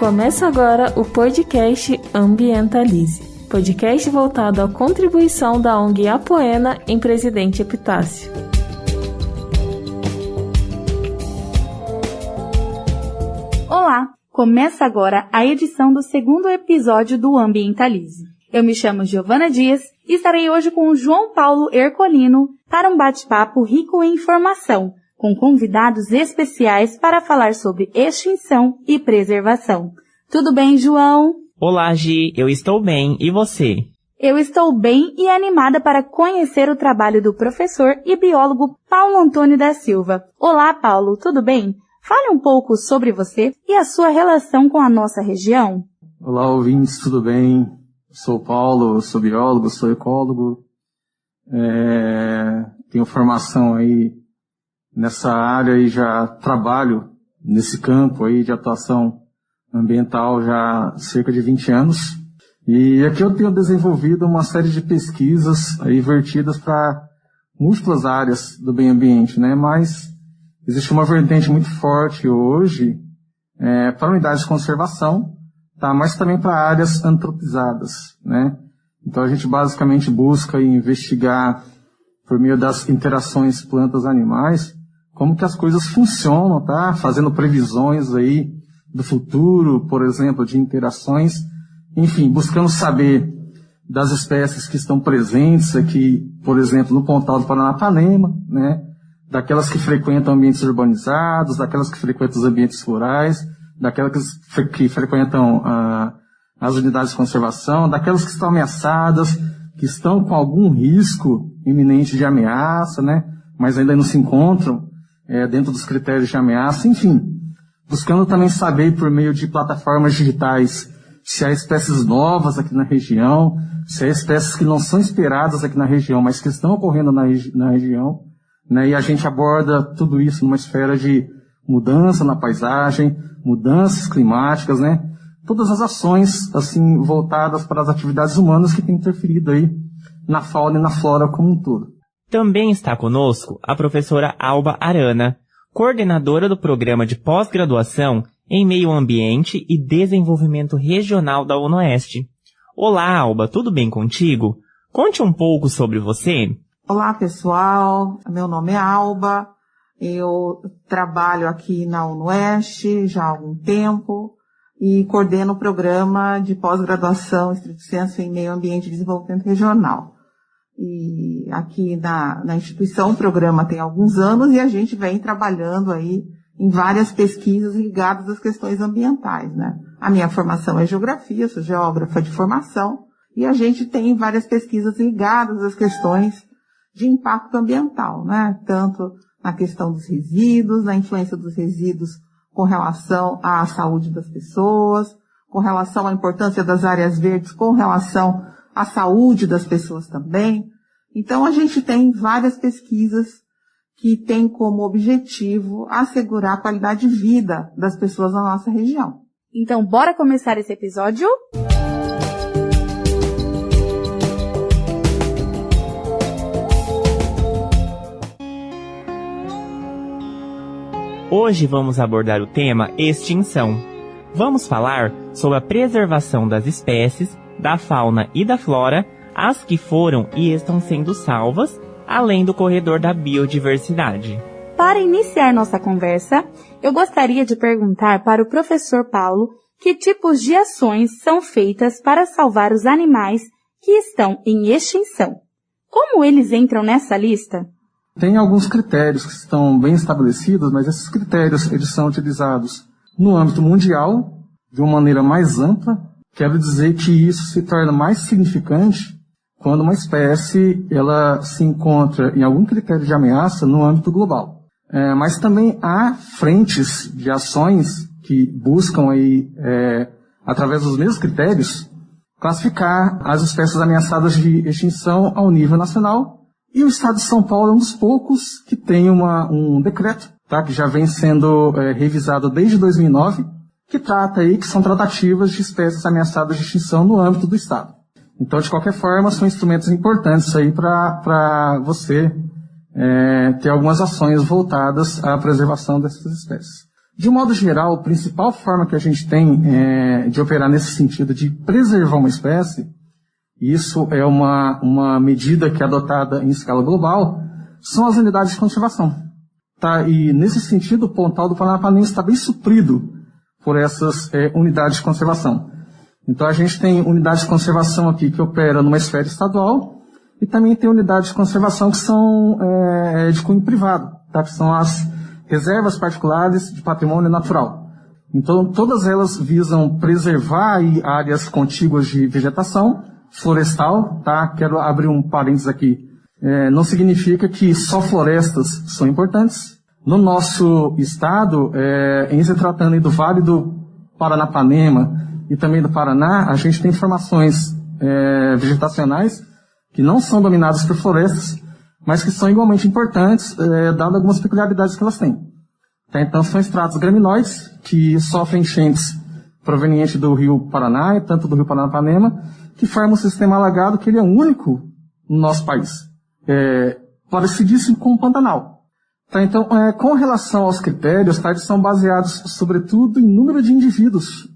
Começa agora o podcast Ambientalize, podcast voltado à contribuição da ONG Apoena em Presidente Epitácio. Olá, começa agora a edição do segundo episódio do Ambientalize. Eu me chamo Giovana Dias e estarei hoje com o João Paulo Ercolino para um bate-papo rico em informação, com convidados especiais para falar sobre extinção e preservação. Tudo bem, João? Olá, Gi, eu estou bem. E você? Eu estou bem e animada para conhecer o trabalho do professor e biólogo Paulo Antônio da Silva. Olá, Paulo, tudo bem? Fale um pouco sobre você e a sua relação com a nossa região. Olá, ouvintes, tudo bem? Sou o Paulo, sou biólogo, sou ecólogo. Tenho formação aí nessa área e já trabalho nesse campo aí de atuação ambiental já há cerca de 20 anos. E aqui eu tenho desenvolvido uma série de pesquisas aí vertidas para múltiplas áreas do meio ambiente, né? Mas existe uma vertente muito forte hoje para unidades de conservação, tá? Mas também para áreas antropizadas, né? Então a gente basicamente busca investigar por meio das interações plantas-animais como que as coisas funcionam, tá? Fazendo previsões aí do futuro, por exemplo, de interações, enfim, buscando saber das espécies que estão presentes aqui, por exemplo, no Pontal do Paranapanema, né? Daquelas que frequentam ambientes urbanizados, daquelas que frequentam os ambientes rurais, daquelas que frequentam as unidades de conservação, daquelas que estão ameaçadas, que estão com algum risco iminente de ameaça, né? Mas ainda não se encontram dentro dos critérios de ameaça, enfim, buscando também saber por meio de plataformas digitais se há espécies novas aqui na região, se há espécies que não são esperadas aqui na região, mas que estão ocorrendo na região, né? E a gente aborda tudo isso numa esfera de mudança na paisagem, mudanças climáticas, né? Todas as ações, assim, voltadas para as atividades humanas que têm interferido aí na fauna e na flora como um todo. Também está conosco a professora Alba Arana, coordenadora do Programa de Pós-Graduação em Meio Ambiente e Desenvolvimento Regional da UNOeste. Olá, Alba, tudo bem contigo? Conte um pouco sobre você. Olá, pessoal. Meu nome é Alba. Eu trabalho aqui na UNOeste já há algum tempo e coordeno o Programa de Pós-Graduação estrito sensu em Meio Ambiente e Desenvolvimento Regional. E aqui na instituição o programa tem alguns anos e a gente vem trabalhando aí em várias pesquisas ligadas às questões ambientais, né? A minha formação é geografia, sou geógrafa de formação, e a gente tem várias pesquisas ligadas às questões de impacto ambiental, né? Tanto na questão dos resíduos, na influência dos resíduos com relação à saúde das pessoas, com relação à importância das áreas verdes, com relação à saúde das pessoas também. Então, a gente tem várias pesquisas que têm como objetivo assegurar a qualidade de vida das pessoas na nossa região. Então, bora começar esse episódio? Hoje vamos abordar o tema extinção. Vamos falar sobre a preservação das espécies, da fauna e da flora, as que foram e estão sendo salvas, além do corredor da biodiversidade. Para iniciar nossa conversa, eu gostaria de perguntar para o professor Paulo que tipos de ações são feitas para salvar os animais que estão em extinção. Como eles entram nessa lista? Tem alguns critérios que estão bem estabelecidos, mas esses critérios eles são utilizados no âmbito mundial, de uma maneira mais ampla. Quero dizer que isso se torna mais significante quando uma espécie ela se encontra em algum critério de ameaça no âmbito global. Mas também há frentes de ações que buscam aí, através dos mesmos critérios, classificar as espécies ameaçadas de extinção ao nível nacional. E o Estado de São Paulo é um dos poucos que tem um decreto, tá, que já vem sendo revisado desde 2009, que trata aí que são tratativas de espécies ameaçadas de extinção no âmbito do Estado. Então, de qualquer forma, são instrumentos importantes aí para você ter algumas ações voltadas à preservação dessas espécies. De modo geral, a principal forma que a gente tem de operar nesse sentido de preservar uma espécie, isso é uma medida que é adotada em escala global, são as unidades de conservação. Tá? E nesse sentido, o Pontal do Paranapanema está bem suprido por essas unidades de conservação. Então a gente tem unidades de conservação aqui que opera numa esfera estadual e também tem unidades de conservação que são de cunho privado, tá? Que são as reservas particulares de patrimônio natural. Então todas elas visam preservar aí áreas contíguas de vegetação florestal, tá? Quero abrir um parênteses aqui. Não significa que só florestas são importantes. No nosso estado, em se tratando aí do Vale do Paranapanema e também do Paraná, a gente tem formações vegetacionais que não são dominadas por florestas, mas que são igualmente importantes, dadas algumas peculiaridades que elas têm. Tá? Então, são estratos graminoides que sofrem enchentes provenientes do rio Paraná e tanto do rio Paranapanema, que formam um sistema alagado que ele é único no nosso país. Parecidíssimo com o Pantanal. Tá? Então, com relação aos critérios, tá, eles são baseados, sobretudo, em número de indivíduos.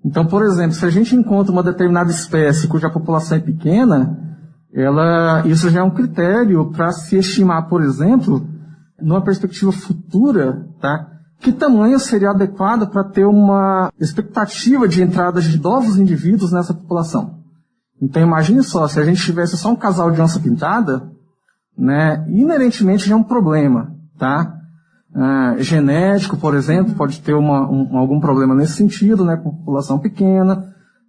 Então, por exemplo, se a gente encontra uma determinada espécie cuja população é pequena, isso já é um critério para se estimar, por exemplo, numa perspectiva futura, tá, que tamanho seria adequado para ter uma expectativa de entrada de novos indivíduos nessa população. Então, imagine só, se a gente tivesse só um casal de onça-pintada, né, inerentemente já é um problema, tá? Genético, por exemplo, pode ter algum problema nesse sentido, né, com população pequena,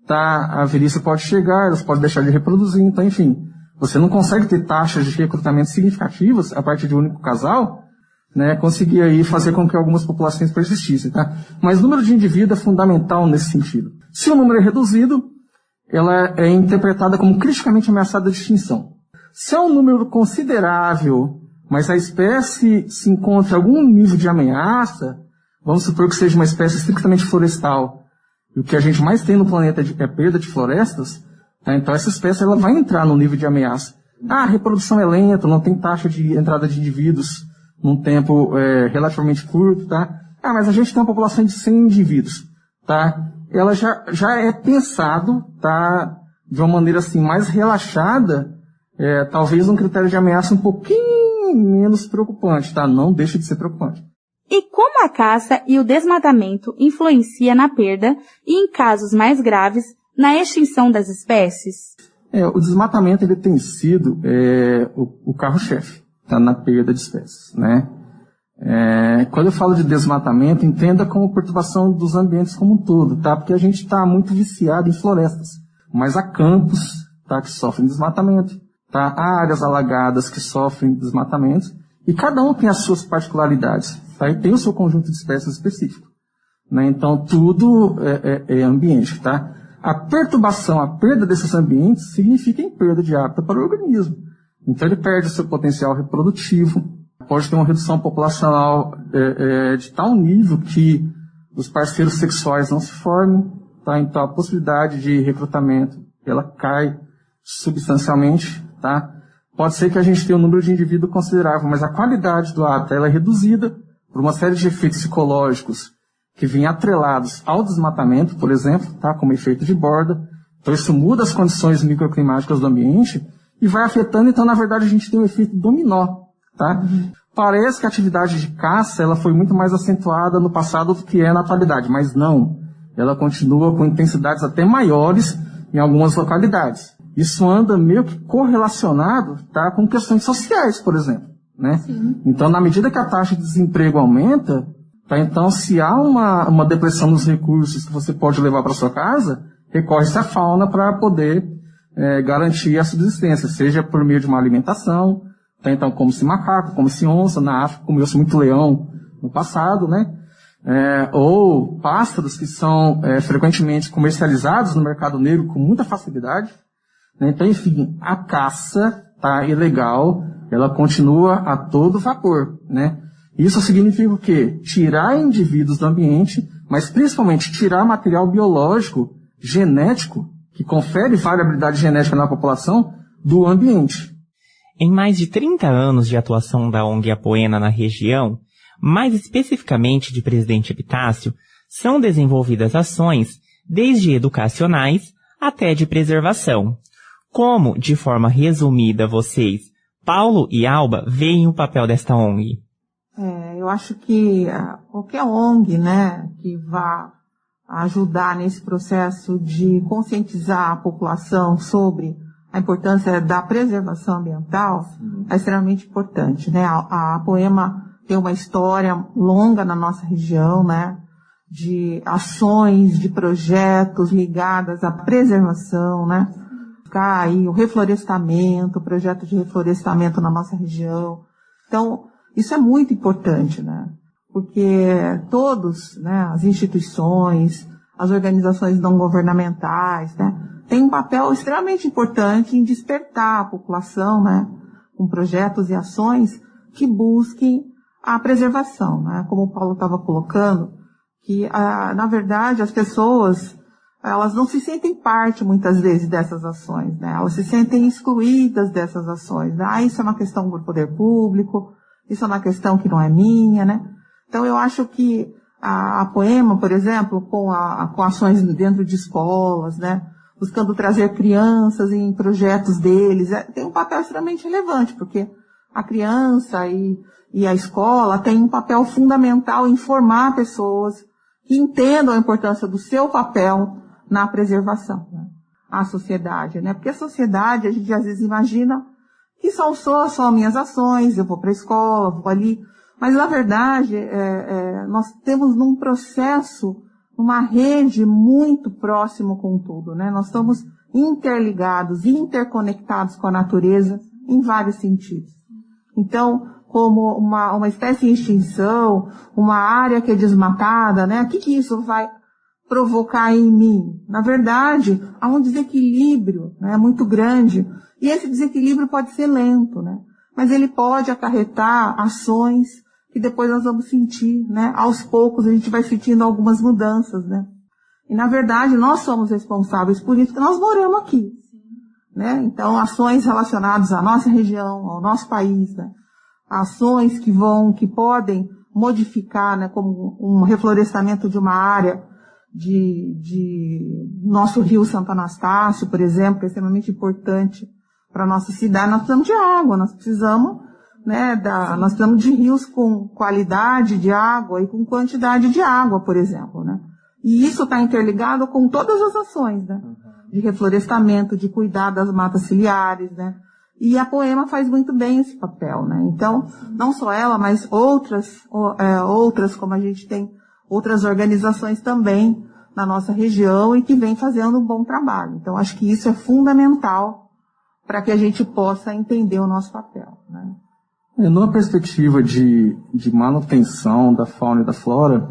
tá? A velhice pode chegar, elas podem deixar de reproduzir, então, enfim, você não consegue ter taxas de recrutamento significativas a partir de um único casal, né, conseguir aí fazer com que algumas populações persistissem, tá? Mas o número de indivíduos é fundamental nesse sentido. Se o número é reduzido, ela é interpretada como criticamente ameaçada de extinção. Se é um número considerável, mas a espécie se encontra em algum nível de ameaça, vamos supor que seja uma espécie estritamente florestal, e o que a gente mais tem no planeta é perda de florestas, tá? Então essa espécie ela vai entrar no nível de ameaça. A reprodução é lenta, não tem taxa de entrada de indivíduos num tempo relativamente curto, tá? Mas a gente tem uma população de 100 indivíduos, tá? Ela já é pensado, tá, de uma maneira assim mais relaxada, talvez um critério de ameaça um pouquinho menos preocupante, tá? Não deixa de ser preocupante. E como a caça e o desmatamento influencia na perda e, em casos mais graves, na extinção das espécies? O desmatamento ele tem sido o carro-chefe, tá, na perda de espécies, né? Quando eu falo de desmatamento, entenda como perturbação dos ambientes como um todo, tá? Porque a gente está muito viciado em florestas, mas há campos, tá, que sofrem desmatamento, tá? Há áreas alagadas que sofrem desmatamento, e cada um tem as suas particularidades, tá? E tem o seu conjunto de espécies específico, né? Então tudo é ambiente, tá? A perturbação, a perda desses ambientes significa em perda de hábitat para o organismo. Então ele perde o seu potencial reprodutivo, pode ter uma redução populacional de tal nível que os parceiros sexuais não se formem, tá? Então a possibilidade de recrutamento ela cai substancialmente, tá? Pode ser que a gente tenha um número de indivíduos considerável, mas a qualidade do hábitat ela é reduzida por uma série de efeitos psicológicos que vêm atrelados ao desmatamento, por exemplo, tá? Como efeito de borda. Então isso muda as condições microclimáticas do ambiente e vai afetando, então na verdade a gente tem um efeito dominó, tá? Parece que a atividade de caça ela foi muito mais acentuada no passado do que é na atualidade, mas não. Ela continua com intensidades até maiores em algumas localidades. Isso anda meio que correlacionado, tá, com questões sociais, por exemplo, né? Sim. Então, na medida que a taxa de desemprego aumenta, tá, então se há uma depressão nos recursos que você pode levar para sua casa, recorre-se à fauna para poder garantir a subsistência, seja por meio de uma alimentação, tá, então come-se macaco, come-se onça, na África comeu-se muito leão no passado, né? Ou pássaros que são frequentemente comercializados no mercado negro com muita facilidade. Então, enfim, a caça, tá, ilegal, ela continua a todo vapor, né? Isso significa o quê? Tirar indivíduos do ambiente, mas principalmente tirar material biológico, genético, que confere variabilidade genética na população, do ambiente. Em mais de 30 anos de atuação da ONG Apoena na região, Mais especificamente de Presidente Epitácio, são desenvolvidas ações desde educacionais até de preservação. Como, de forma resumida, vocês, Paulo e Alba, veem o papel desta ONG? Eu acho que qualquer ONG, né, que vá ajudar nesse processo de conscientizar a população sobre a importância da preservação ambiental é extremamente importante, né? A Apoema tem uma história longa na nossa região, né, de ações, de projetos ligadas à preservação, né? Aí o reflorestamento, o projeto de reflorestamento na nossa região. Então, isso é muito importante, né? Porque todos, né, as instituições, as organizações não governamentais, né, têm um papel extremamente importante em despertar a população, né, com projetos e ações que busquem a preservação, né? Como o Paulo estava colocando, que, na verdade, as pessoas, elas não se sentem parte, muitas vezes, dessas ações, né? Elas se sentem excluídas dessas ações, né? Isso é uma questão do poder público, isso é uma questão que não é minha, né? Então, eu acho que a Apoema, por exemplo, com ações dentro de escolas, né? Buscando trazer crianças em projetos deles, tem um papel extremamente relevante, porque a criança e a escola têm um papel fundamental em formar pessoas que entendam a importância do seu papel na preservação, né? A sociedade, né? Porque a sociedade, a gente às vezes imagina que são só minhas ações, eu vou para a escola, vou ali, mas na verdade nós temos num processo, uma rede muito próximo com tudo, né? Nós estamos interligados, interconectados com a natureza em vários sentidos. Então, como uma espécie em extinção, uma área que é desmatada, né? O que isso vai provocar em mim? Na verdade, há um desequilíbrio, né, muito grande. E esse desequilíbrio pode ser lento, né? Mas ele pode acarretar ações que depois nós vamos sentir, né? Aos poucos a gente vai sentindo algumas mudanças, né? E na verdade nós somos responsáveis por isso, porque nós moramos aqui, né? Então ações relacionadas à nossa região, ao nosso país, né? Ações que podem modificar, né? Como um reflorestamento de uma área de nosso rio Santo Anastácio, por exemplo, que é extremamente importante para a nossa cidade. Nós precisamos de água, nós precisamos, né, nós precisamos de rios com qualidade de água e com quantidade de água, por exemplo, né? E isso está interligado com todas as ações, né? De reflorestamento, de cuidar das matas ciliares, né? E a Apoema faz muito bem esse papel, né? Então, não só ela, mas outras, como a gente tem outras organizações também na nossa região e que vem fazendo um bom trabalho. Então, acho que isso é fundamental para que a gente possa entender o nosso papel, né? Numa perspectiva de manutenção da fauna e da flora,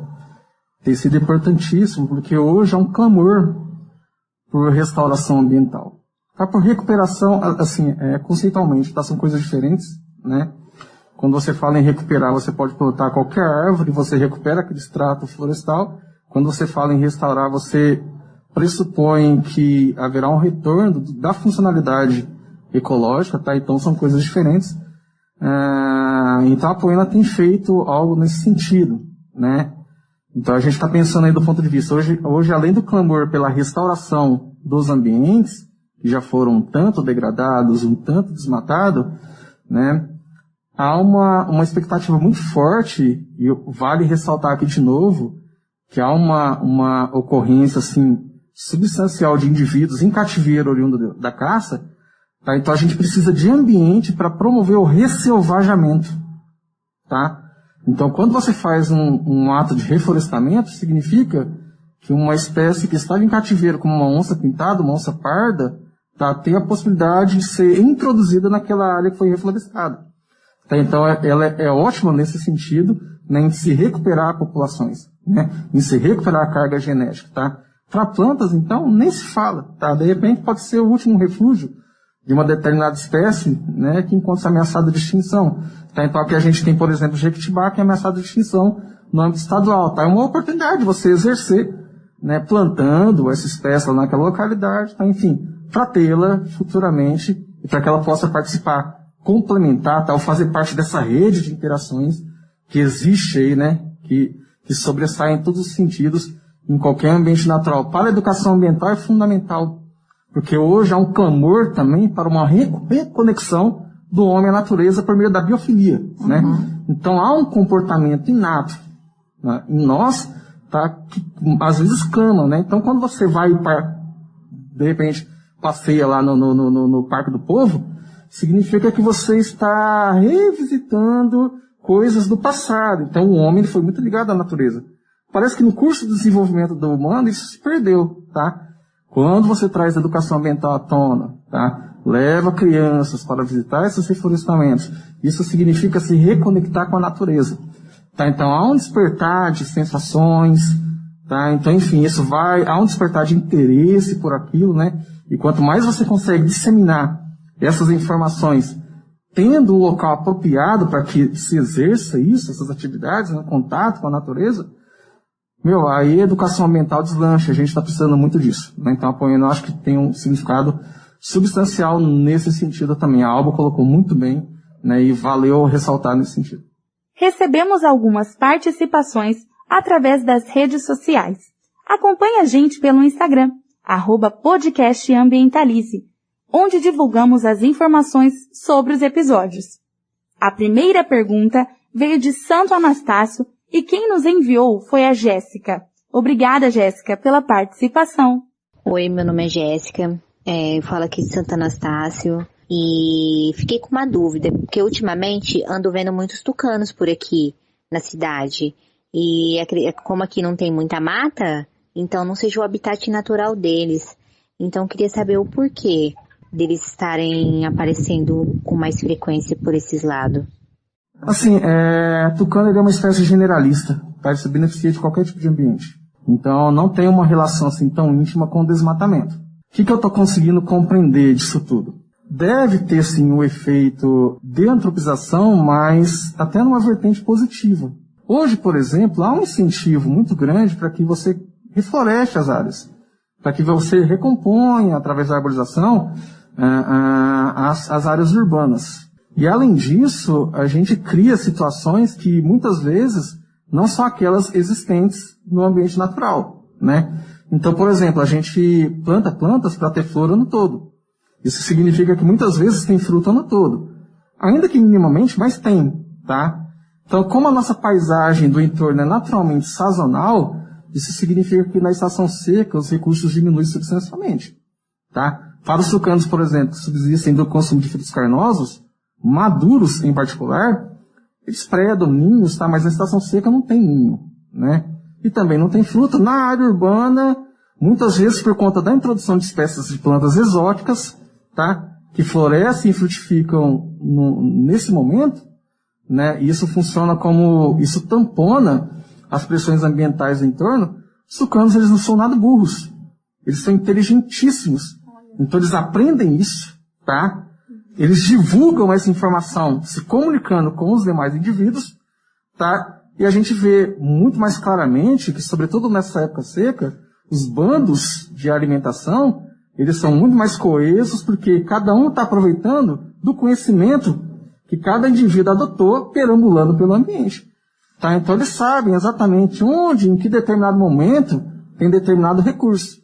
tem sido importantíssimo, porque hoje há um clamor por restauração ambiental. Tá? Por recuperação, assim, conceitualmente, tá? São coisas diferentes, né? Quando você fala em recuperar, você pode plantar qualquer árvore, você recupera aquele extrato florestal. Quando você fala em restaurar, você pressupõe que haverá um retorno da funcionalidade ecológica, tá? Então são coisas diferentes. Então a Apoema tem feito algo nesse sentido, né? Então a gente está pensando aí do ponto de vista, hoje além do clamor pela restauração dos ambientes, que já foram um tanto degradados, um tanto desmatados, né? Há uma expectativa muito forte, e vale ressaltar aqui de novo, que há uma ocorrência assim, substancial de indivíduos em cativeiro oriundo da caça, tá? Então a gente precisa de ambiente para promover o resselvajamento, tá? Então quando você faz um ato de reflorestamento, significa que uma espécie que estava em cativeiro, como uma onça pintada, uma onça parda, tá? Tem a possibilidade de ser introduzida naquela área que foi reflorestada. Tá? Então ela é ótima nesse sentido, né, em se recuperar populações, né, em se recuperar a carga genética. Tá? Para plantas, então, nem se fala. Tá? De repente pode ser o último refúgio de uma determinada espécie, né, que encontra-se ameaçada de extinção. Tá? Então aqui a gente tem, por exemplo, o jequitibá, que é ameaçado de extinção no âmbito estadual. Tá? É uma oportunidade de você exercer, né, plantando essa espécie lá naquela localidade, tá? Enfim, para tê-la futuramente e para que ela possa participar, complementar, tá? Ou fazer parte dessa rede de interações que existe aí, né? Que sobressai em todos os sentidos, em qualquer ambiente natural. Para a educação ambiental é fundamental, porque hoje há um clamor também para uma reconexão do homem à natureza por meio da biofilia, né? Então há um comportamento inato, né, em nós, tá, que às vezes clama, né? Então quando você vai de repente passeia lá no Parque do Povo, significa que você está revisitando coisas do passado. Então o homem ele foi muito ligado à natureza. Parece que no curso de desenvolvimento do humano isso se perdeu, tá? Quando você traz a educação ambiental à tona, tá? Leva crianças para visitar esses reflorestamentos. Isso significa se reconectar com a natureza, tá? Então há um despertar de sensações, tá? Então, enfim, há um despertar de interesse por aquilo, né? E quanto mais você consegue disseminar essas informações, tendo um local apropriado para que se exerça isso, essas atividades, né, contato com a natureza, aí a educação ambiental deslancha, a gente está precisando muito disso, né? Então a Apoena, eu acho que tem um significado substancial nesse sentido também. A Alba colocou muito bem, né, e valeu ressaltar nesse sentido. Recebemos algumas participações através das redes sociais. Acompanhe a gente pelo Instagram, @podcastambientalize, onde divulgamos as informações sobre os episódios. A primeira pergunta veio de Santo Anastácio e quem nos enviou foi a Jéssica. Obrigada, Jéssica, pela participação. Oi, meu nome é Jéssica, eu falo aqui de Santo Anastácio e fiquei com uma dúvida, porque ultimamente ando vendo muitos tucanos por aqui na cidade e como aqui não tem muita mata, então não seja o habitat natural deles. Então queria saber o porquê deles estarem aparecendo com mais frequência por esses lados. Assim, tucano ele é uma espécie generalista, tá? Ele se beneficia de qualquer tipo de ambiente. Então não tem uma relação assim tão íntima com o desmatamento. O que eu estou conseguindo compreender disso tudo? Deve ter sim um efeito de antropização, mas até numa vertente positiva. Hoje, por exemplo, há um incentivo muito grande para que você refloreste as áreas, para que você recomponha, através da arborização, as áreas urbanas. E além disso, a gente cria situações que muitas vezes não são aquelas existentes no ambiente natural, né? Então, por exemplo, a gente planta plantas para ter flor o ano todo. Isso significa que muitas vezes tem fruta o ano todo. Ainda que minimamente, mas tem, tá? Então, como a nossa paisagem do entorno é naturalmente sazonal, isso significa que na estação seca os recursos diminuem substancialmente, tá? Para os tucanos, por exemplo, que subsistem do consumo de frutos carnosos, maduros em particular, eles predam ninhos, tá? Mas na estação seca não tem ninho, né? E também não tem fruta. Na área urbana, muitas vezes por conta da introdução de espécies de plantas exóticas, tá? Que florescem e frutificam nesse momento, né? E isso funciona isso tampona as pressões ambientais do entorno. Os tucanos, eles não são nada burros. Eles são inteligentíssimos. Então eles aprendem isso, tá? Eles divulgam essa informação se comunicando com os demais indivíduos, tá? E a gente vê muito mais claramente que, sobretudo nessa época seca, os bandos de alimentação, eles são muito mais coesos porque cada um está aproveitando do conhecimento que cada indivíduo adotou perambulando pelo ambiente, tá? Então eles sabem exatamente onde, em que determinado momento, tem determinado recurso,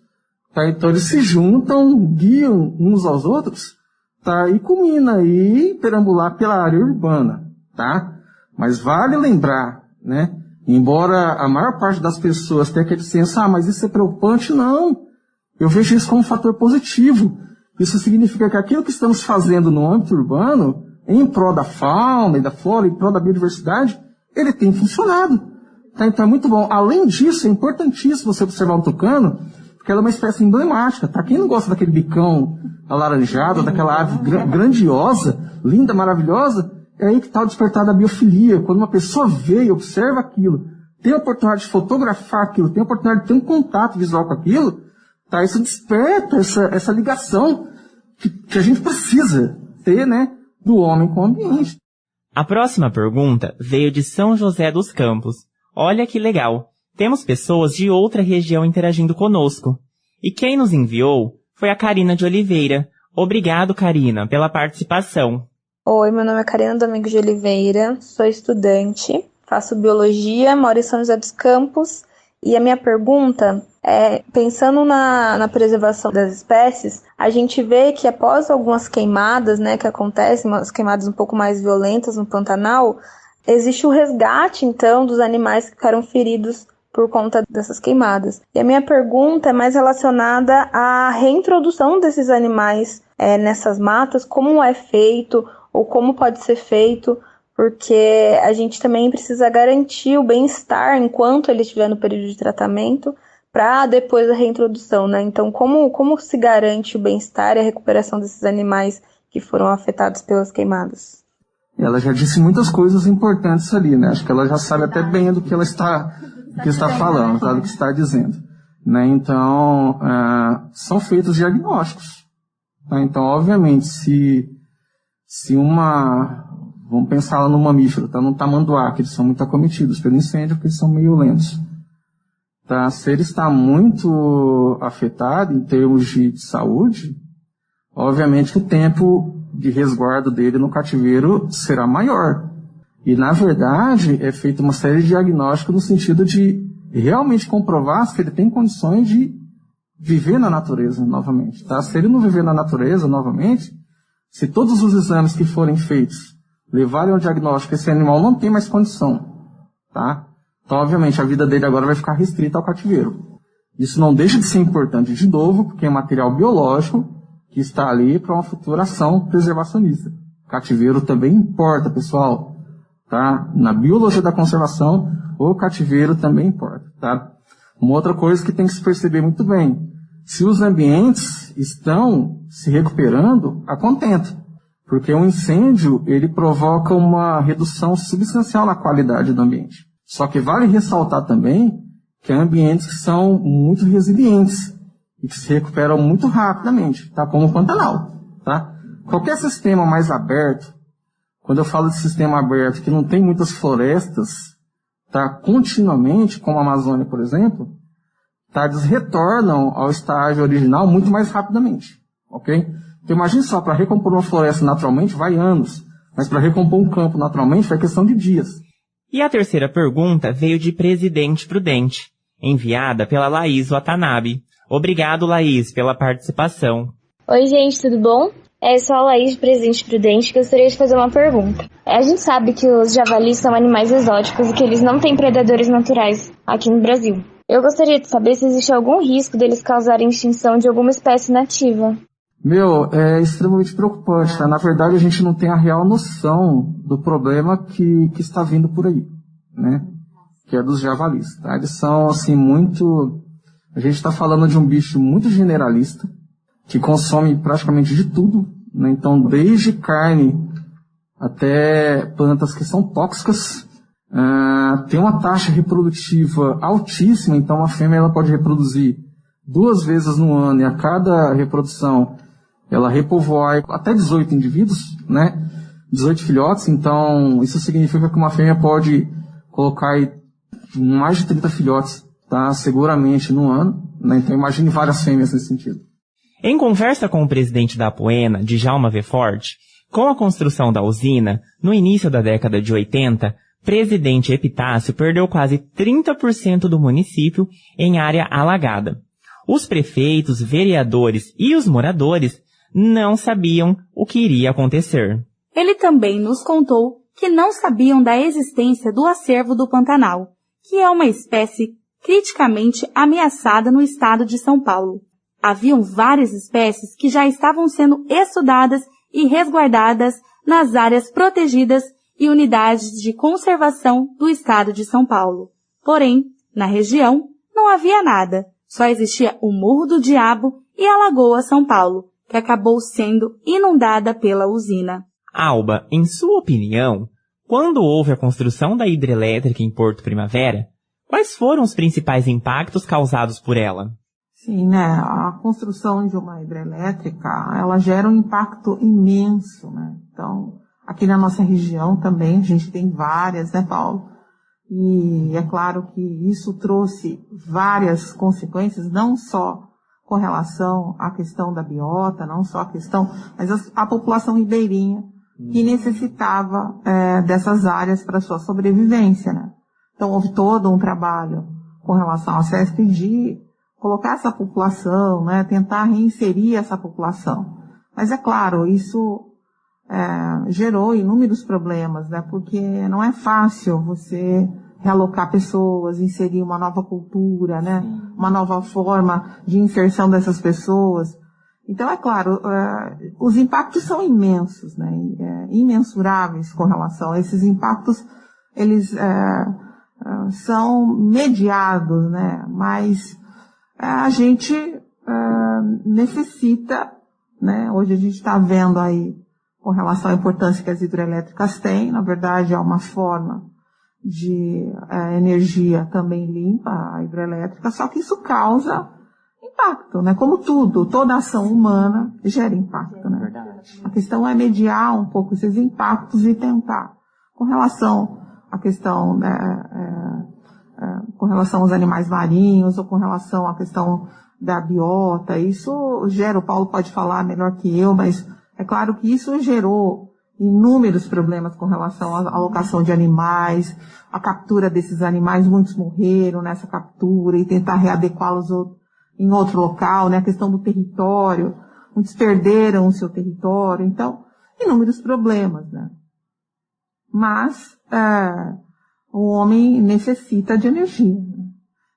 tá? Então eles se juntam, guiam uns aos outros, tá? E culmina aí perambular pela área urbana, tá? Mas vale lembrar, né? Embora a maior parte das pessoas tenha aquele senso, mas isso é preocupante, não. Eu vejo isso como um fator positivo. Isso significa que aquilo que estamos fazendo no âmbito urbano, em prol da fauna e da flora, em prol da biodiversidade, ele tem funcionado, tá? Então é muito bom. Além disso, é importantíssimo você observar o tucano, porque ela é uma espécie emblemática, tá? Quem não gosta daquele bicão alaranjado, daquela árvore grandiosa, linda, maravilhosa, é aí que está o despertar da biofilia. Quando uma pessoa vê e observa aquilo, tem a oportunidade de fotografar aquilo, tem a oportunidade de ter um contato visual com aquilo, tá? Isso desperta essa ligação que a gente precisa ter, né, do homem com o ambiente. A próxima pergunta veio de São José dos Campos. Olha que legal! Temos pessoas de outra região interagindo conosco. E quem nos enviou foi a Karina de Oliveira. Obrigado, Karina, pela participação. Oi, meu nome é Karina Domingos de Oliveira, sou estudante, faço biologia, moro em São José dos Campos, e a minha pergunta é, pensando na preservação das espécies, a gente vê que após algumas queimadas, né, que acontecem, umas queimadas um pouco mais violentas no Pantanal, existe o resgate, então, dos animais que ficaram feridos por conta dessas queimadas. E a minha pergunta é mais relacionada à reintrodução desses animais nessas matas, como é feito ou como pode ser feito, porque a gente também precisa garantir o bem-estar enquanto ele estiver no período de tratamento, para depois da reintrodução, né? Então, como se garante o bem-estar e a recuperação desses animais que foram afetados pelas queimadas? Ela já disse muitas coisas importantes ali, né? Acho que ela já sabe até bem do que ela está falando, tá? Do que está dizendo, né? Então, são feitos diagnósticos, tá? Então, obviamente, se vamos pensar lá no mamífero, tá? No tamanduá, que eles são muito acometidos pelo incêndio, porque eles são meio lentos. Tá? Se ele está muito afetado em termos de saúde, obviamente que o tempo de resguardo dele no cativeiro será maior. E, na verdade, é feita uma série de diagnósticos no sentido de realmente comprovar se ele tem condições de viver na natureza novamente. Tá? Se ele não viver na natureza novamente, se todos os exames que forem feitos levarem ao diagnóstico que esse animal não tem mais condição, tá? Então, obviamente, a vida dele agora vai ficar restrita ao cativeiro. Isso não deixa de ser importante de novo, porque é material biológico que está ali para uma futura ação preservacionista. Cativeiro também importa, pessoal. Tá? Na biologia da conservação, o cativeiro também importa. Tá? Uma outra coisa que tem que se perceber muito bem. Se os ambientes estão se recuperando, a contento. Porque o incêndio, ele provoca uma redução substancial na qualidade do ambiente. Só que vale ressaltar também que há ambientes que são muito resilientes e que se recuperam muito rapidamente, tá? Como o Pantanal, tá? Qualquer sistema mais aberto, quando eu falo de sistema aberto que não tem muitas florestas, tá? Continuamente, como a Amazônia, por exemplo, tá? Eles retornam ao estágio original muito mais rapidamente, ok? Então imagine só, para recompor uma floresta naturalmente vai anos, mas para recompor um campo naturalmente vai questão de dias. E a terceira pergunta veio de Presidente Prudente, enviada pela Laís Watanabe. Obrigado, Laís, pela participação. Oi, gente, tudo bom? Eu sou a Laís de Presidente Prudente, que gostaria de fazer uma pergunta. A gente sabe que os javalis são animais exóticos e que eles não têm predadores naturais aqui no Brasil. Eu gostaria de saber se existe algum risco deles causarem extinção de alguma espécie nativa. É extremamente preocupante, tá? Na verdade, a gente não tem a real noção do problema que está vindo por aí, né? Que é dos javalis, tá? Eles são, assim, muito... A gente está falando de um bicho muito generalista, que consome praticamente de tudo, né? Então, desde carne até plantas que são tóxicas. Tem uma taxa reprodutiva altíssima, então a fêmea ela pode reproduzir 2 vezes no ano, e a cada reprodução ela repovoar até 18 indivíduos, né? 18 filhotes, então isso significa que uma fêmea pode colocar aí mais de 30 filhotes, tá? Seguramente no ano, né? Então imagine várias fêmeas nesse sentido. Em conversa com o presidente da Apoena, Djalma Veforte, com a construção da usina, no início da década de 80, presidente Epitácio perdeu quase 30% do município em área alagada. Os prefeitos, vereadores e os moradores não sabiam o que iria acontecer. Ele também nos contou que não sabiam da existência do acervo do Pantanal, que é uma espécie criticamente ameaçada no estado de São Paulo. Haviam várias espécies que já estavam sendo estudadas e resguardadas nas áreas protegidas e unidades de conservação do estado de São Paulo. Porém, na região, não havia nada. Só existia o Morro do Diabo e a Lagoa São Paulo, que acabou sendo inundada pela usina. Alba, em sua opinião, quando houve a construção da hidrelétrica em Porto Primavera, quais foram os principais impactos causados por ela? Sim, né? A construção de uma hidrelétrica, ela gera um impacto imenso, né? Então, aqui na nossa região também, a gente tem várias, né, Paulo? E é claro que isso trouxe várias consequências, não só com relação à questão da biota, não só a questão, mas a população ribeirinha que necessitava dessas áreas para sua sobrevivência, né? Então houve todo um trabalho com relação ao CESP de colocar essa população, né? Tentar reinserir essa população. Mas é claro, isso gerou inúmeros problemas, né? Porque não é fácil você realocar pessoas, inserir uma nova cultura, né? Uma nova forma de inserção dessas pessoas. Então, é claro, os impactos são imensos, né? Imensuráveis com relação a esses impactos, eles são mediados, né? Mas a gente necessita, né? Hoje a gente está vendo aí, com relação à importância que as hidrelétricas têm, na verdade é uma forma de energia também limpa, a hidrelétrica, só que isso causa impacto, né? Como tudo, toda ação humana gera impacto, né? A questão é mediar um pouco esses impactos e tentar, com relação à questão, com relação aos animais marinhos ou com relação à questão da biota, isso gera, o Paulo pode falar melhor que eu, mas é claro que isso gerou inúmeros problemas com relação à alocação de animais, a captura desses animais, muitos morreram nessa captura e tentar readequá-los em outro local, né? A questão do território, muitos perderam o seu território, então, inúmeros problemas, né? Mas o homem necessita de energia, né?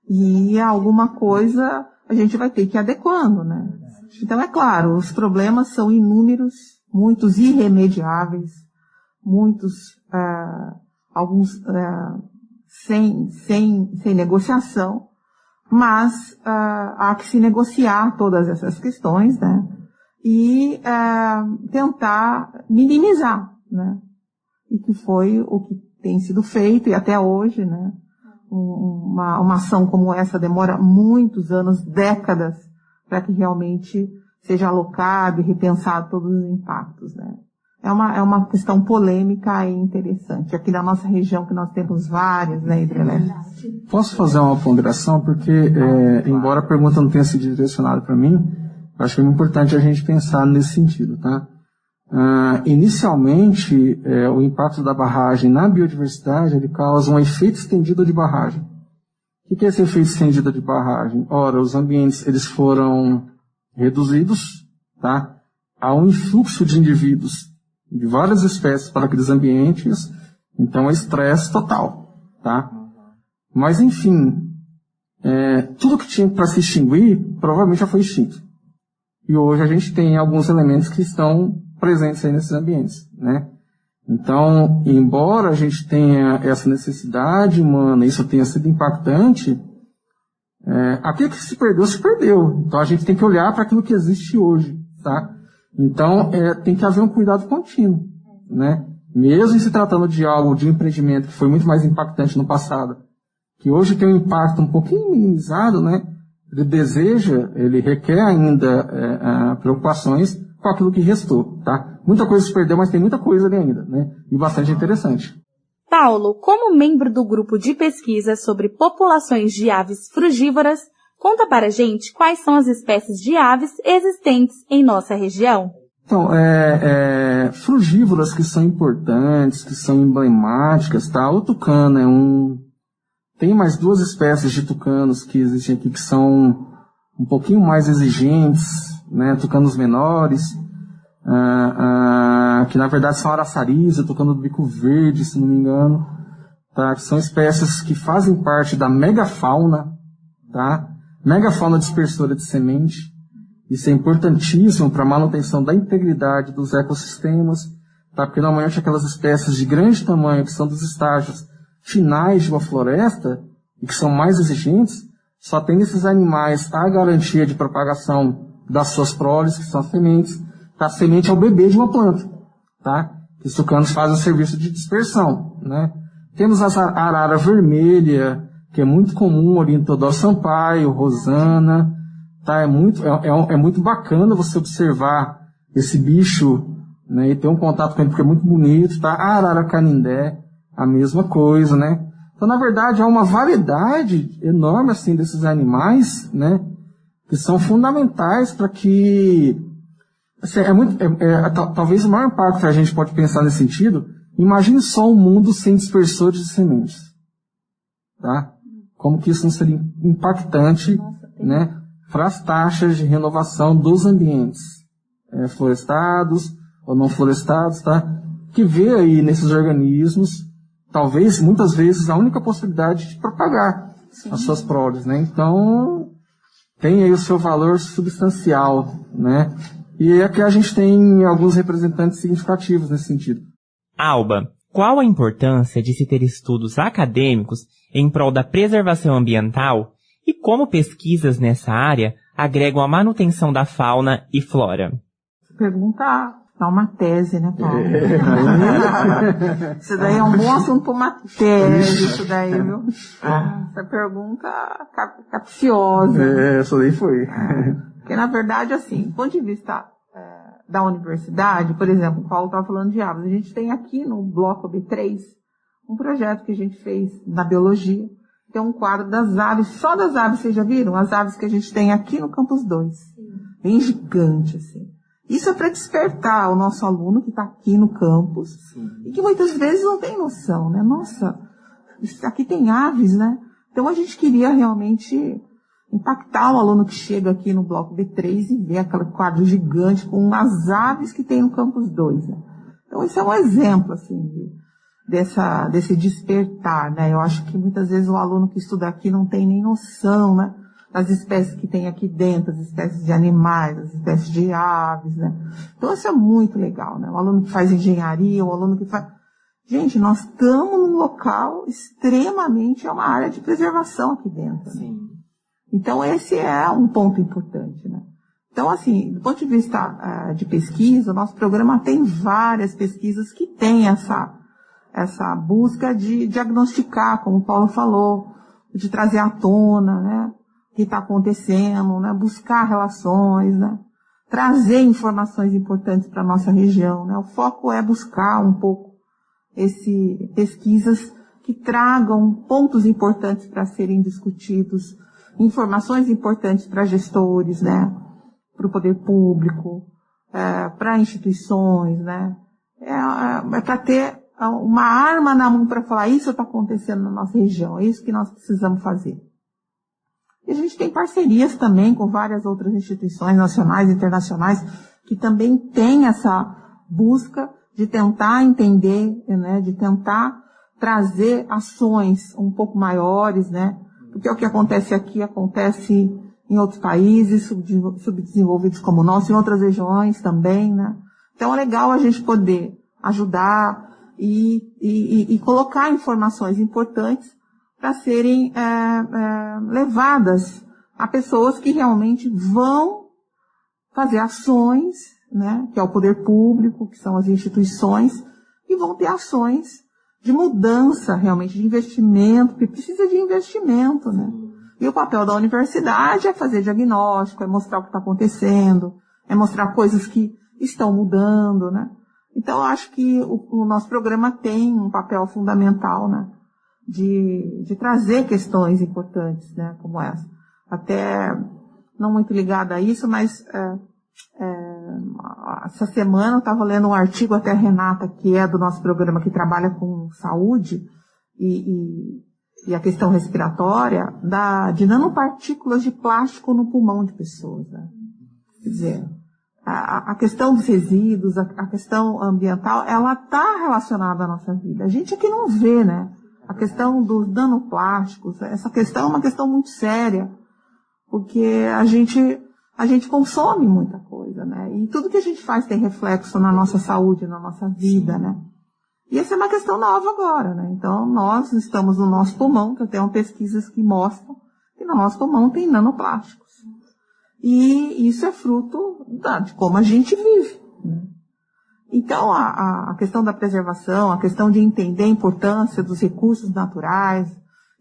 E alguma coisa a gente vai ter que ir adequando, né? Então, é claro, os problemas são inúmeros, muitos irremediáveis, muitos, alguns sem negociação, mas há que se negociar todas essas questões, né? E tentar minimizar, né? E que foi o que tem sido feito e até hoje, né? Uma ação como essa demora muitos anos, décadas, para que realmente seja alocado e repensado todos os impactos, né? É uma questão polêmica e interessante. Aqui na nossa região, que nós temos várias, né, hidrelétricas. Posso fazer uma ponderação? Porque, embora a pergunta não tenha sido direcionada para mim, eu acho que é muito importante a gente pensar nesse sentido, tá? Inicialmente, o impacto da barragem na biodiversidade, ele causa um efeito estendido de barragem. O que é esse efeito estendido de barragem? Ora, os ambientes, eles foram reduzidos, tá? Há um influxo de indivíduos de várias espécies para aqueles ambientes, então é estresse total, tá? Mas, enfim, tudo que tinha para se extinguir, provavelmente já foi extinto. E hoje a gente tem alguns elementos que estão presentes aí nesses ambientes, né? Então, embora a gente tenha essa necessidade humana, isso tenha sido impactante, aquilo que se perdeu. Então a gente tem que olhar para aquilo que existe hoje, tá? Então, tem que haver um cuidado contínuo, né? Mesmo se tratando de algo, de um empreendimento que foi muito mais impactante no passado, que hoje tem um impacto um pouquinho minimizado, né? Ele requer ainda preocupações com aquilo que restou, tá? Muita coisa se perdeu, mas tem muita coisa ali ainda, né? E bastante interessante. Paulo, como membro do grupo de pesquisa sobre populações de aves frugívoras, conta para a gente quais são as espécies de aves existentes em nossa região. Então, frugívoras que são importantes, que são emblemáticas, tá? O tucano é um... Tem mais duas espécies de tucanos que existem aqui que são um pouquinho mais exigentes, né? Tucanos menores, que na verdade são araçaris, o tucano do bico verde, se não me engano, tá? Que são espécies que fazem parte da megafauna, tá? Megafauna dispersora de semente. Isso é importantíssimo para a manutenção da integridade dos ecossistemas, tá? Porque normalmente aquelas espécies de grande tamanho, que são dos estágios finais de uma floresta, e que são mais exigentes, só tem nesses animais a garantia de propagação das suas proles, que são as sementes. A semente é o bebê de uma planta, tá? Os tucanos fazem o serviço de dispersão, né? Temos a arara vermelha, que é muito comum ali em Teodoro Sampaio, Rosana, tá? É muito bacana você observar esse bicho, né? E ter um contato com ele, porque é muito bonito, tá? A arara canindé, a mesma coisa, né? Então, na verdade, há uma variedade enorme, assim, desses animais, né? Que são fundamentais para que Assim, talvez o maior impacto que a gente pode pensar nesse sentido, imagine só um mundo sem dispersores de sementes. Tá? Como que isso não seria impactante, né, para as taxas de renovação dos ambientes, florestados ou não florestados, tá? Que vê aí nesses organismos, talvez, muitas vezes, a única possibilidade de propagar as suas proles, né? Então, tem aí o seu valor substancial, né? E aqui a gente tem alguns representantes significativos nesse sentido. Alba, qual a importância de se ter estudos acadêmicos em prol da preservação ambiental e como pesquisas nessa área agregam a manutenção da fauna e flora? Pergunta dá uma tese, né, Paulo? Isso daí é um bom assunto para uma tese, isso daí, viu? Essa pergunta capciosa. Essa daí foi. Porque, na verdade, assim, do ponto de vista da universidade, por exemplo, o Paulo estava falando de aves. A gente tem aqui no bloco B3 um projeto que a gente fez na biologia, que é um quadro das aves, só das aves, vocês já viram? As aves que a gente tem aqui no Campus 2. Bem gigante, assim. Isso é para despertar o nosso aluno que está aqui no campus e que muitas vezes não tem noção, né? Nossa, aqui tem aves, né? Então a gente queria realmente impactar o aluno que chega aqui no bloco B3 e ver aquele quadro gigante com as aves que tem no campus 2. Né? Então isso é um exemplo, assim, desse despertar, né? Eu acho que muitas vezes o aluno que estuda aqui não tem nem noção, né? Das espécies que tem aqui dentro, as espécies de animais, as espécies de aves, né? Então isso é muito legal, né? O aluno que faz engenharia, o aluno que faz... Gente, nós estamos num local extremamente, é uma área de preservação aqui dentro. Sim. Né? Então esse é um ponto importante, né? Então, assim, do ponto de vista de pesquisa, o nosso programa tem várias pesquisas que têm essa busca de diagnosticar, como o Paulo falou, de trazer à tona, né? O que está acontecendo, né? Buscar relações, né? Trazer informações importantes para a nossa região, né? O foco é buscar um pouco pesquisas que tragam pontos importantes para serem discutidos, informações importantes para gestores, né? Para o poder público, para instituições, né? É para ter uma arma na mão para falar isso está acontecendo na nossa região, é isso que nós precisamos fazer. E a gente tem parcerias também com várias outras instituições nacionais e internacionais que também têm essa busca de tentar entender, né, de tentar trazer ações um pouco maiores, né, porque o que acontece aqui acontece em outros países subdesenvolvidos como o nosso, em outras regiões também, né. Então é legal a gente poder ajudar e colocar informações importantes para serem levadas a pessoas que realmente vão fazer ações, né, que é o poder público, que são as instituições, e vão ter ações de mudança realmente, de investimento, porque precisa de investimento, né? E o papel da universidade é fazer diagnóstico, é mostrar o que está acontecendo, é mostrar coisas que estão mudando, né? Então, eu acho que o nosso programa tem um papel fundamental, né? De trazer questões importantes, né, como essa. Até não muito ligada a isso, mas essa semana eu estava lendo um artigo, até a Renata, que é do nosso programa, que trabalha com saúde e a questão respiratória, de nanopartículas de plástico no pulmão de pessoas. Né? Quer dizer, a questão dos resíduos, a questão ambiental, ela está relacionada à nossa vida. A gente aqui não vê, né? A questão dos nanoplásticos, essa questão é uma questão muito séria, porque a gente consome muita coisa, né? E tudo que a gente faz tem reflexo na nossa saúde, na nossa vida, né? E essa é uma questão nova agora, né? Então, nós estamos no nosso pulmão, que eu tenho pesquisas que mostram que no nosso pulmão tem nanoplásticos. E isso é fruto de como a gente vive, né? Então, a questão da preservação, a questão de entender a importância dos recursos naturais,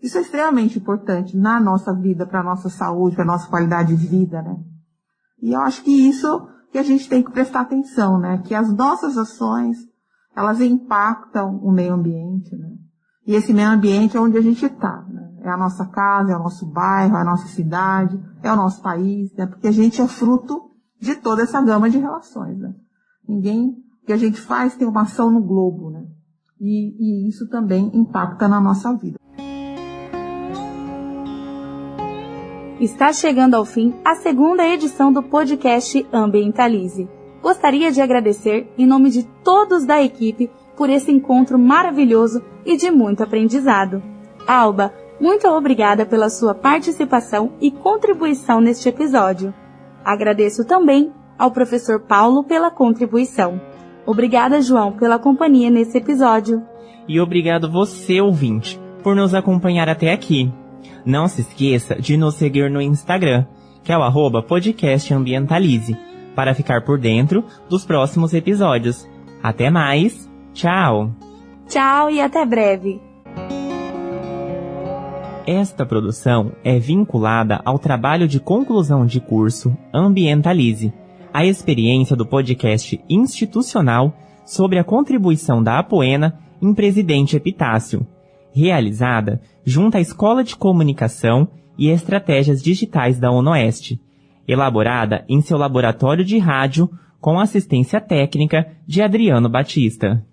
isso é extremamente importante na nossa vida, para a nossa saúde, para a nossa qualidade de vida, né? E eu acho que isso que a gente tem que prestar atenção, né? Que as nossas ações, elas impactam o meio ambiente, né? E esse meio ambiente é onde a gente está, né? É a nossa casa, é o nosso bairro, é a nossa cidade, é o nosso país, né? Porque a gente é fruto de toda essa gama de relações, né? O que a gente faz tem uma ação no globo, né? E isso também impacta na nossa vida. Está chegando ao fim a segunda edição do podcast Ambientalize. Gostaria de agradecer, em nome de todos da equipe, por esse encontro maravilhoso e de muito aprendizado. Alba, muito obrigada pela sua participação e contribuição neste episódio. Agradeço também ao professor Paulo pela contribuição. Obrigada, João, pela companhia nesse episódio. E obrigado você, ouvinte, por nos acompanhar até aqui. Não se esqueça de nos seguir no Instagram, que é o @podcastambientalize, para ficar por dentro dos próximos episódios. Até mais! Tchau! Tchau e até breve! Esta produção é vinculada ao trabalho de conclusão de curso Ambientalize, a experiência do podcast institucional sobre a contribuição da Apoena em Presidente Epitácio, realizada junto à Escola de Comunicação e Estratégias Digitais da UNOeste, elaborada em seu laboratório de rádio com assistência técnica de Adriano Batista.